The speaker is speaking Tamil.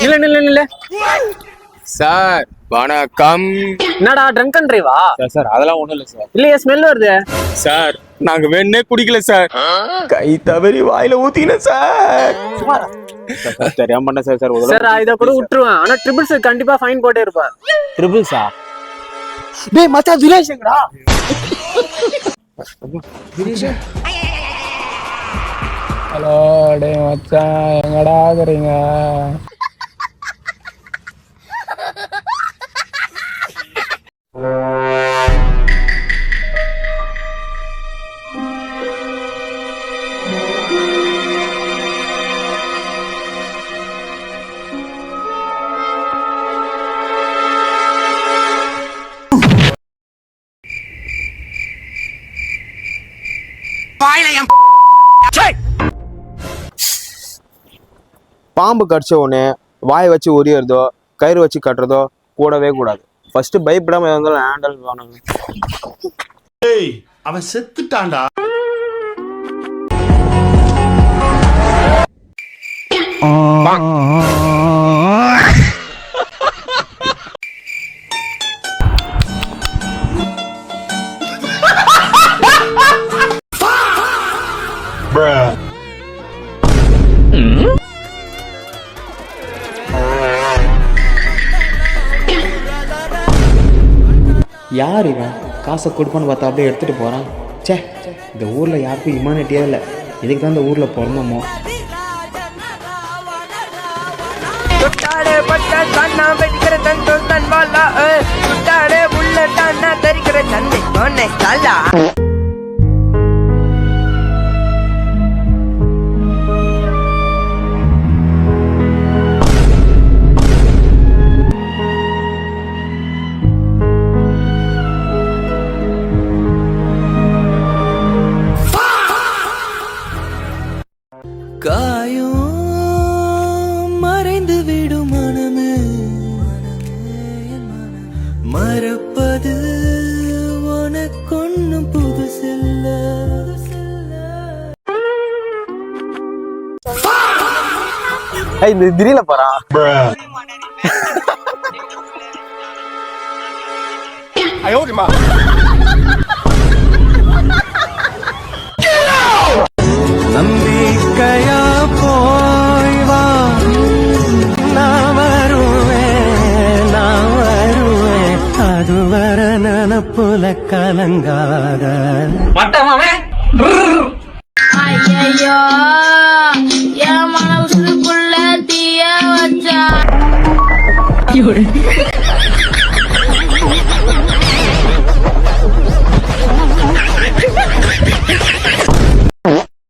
இல்ல சார் வணக்கம். என்னடா ட்ரங்க் அண்ட் டிரைவா? சார் அதெல்லாம் ஒண்ணும் இல்ல சார். இல்லையே ஸ்மெல் வருது. சார் நாங்க வேணே குடிக்கல சார், கை தவறி வாயில ஊத்தின சார். தெரியாம பண்ண சார். சார் இத கூட விட்டுருவேன், ஆனா ட்ரிபிள்ஸ் கண்டிப்பா ஃபைன் போட்டே இருப்பேன். ட்ரிபிள்ஸா? டேய் மச்சான் துரேஷ்ங்கடா. ஹலோ டேய் மச்சான், எங்கடா இருக்கீங்க? பாம்பு கடிச்ச உடனே வாய் வச்சு உரியறதோ கயிறு வச்சு கட்டுறதோ கூடவே கூடாது. ஃபர்ஸ்ட் பயப்படாம இருந்தாலும் ஹேண்டில் பண்ணணும். அவன் செத்துட்டான்டா. யார் இவன்? காசை கொடுப்பான்னு பார்த்தா அப்படியே எடுத்துகிட்டு போகிறான். சே, இந்த ஊரில் யாருக்கும் ஹியூமானிட்டியே இல்லை. இதுக்கு தான் இந்த ஊரில் பிறந்தோமோ. காயம் மறைந்து விடும் மனமே, மறப்பது உனக்கொன்னும் புதுசில்ல. இந்த திடீர்ல போறான். நம்பிக்கையா போய் வா, நான் வருவேன், அதுவர நனப்புல கலங்காத. ஐயோ என் மனசுக்குள்ள தீய வச்சா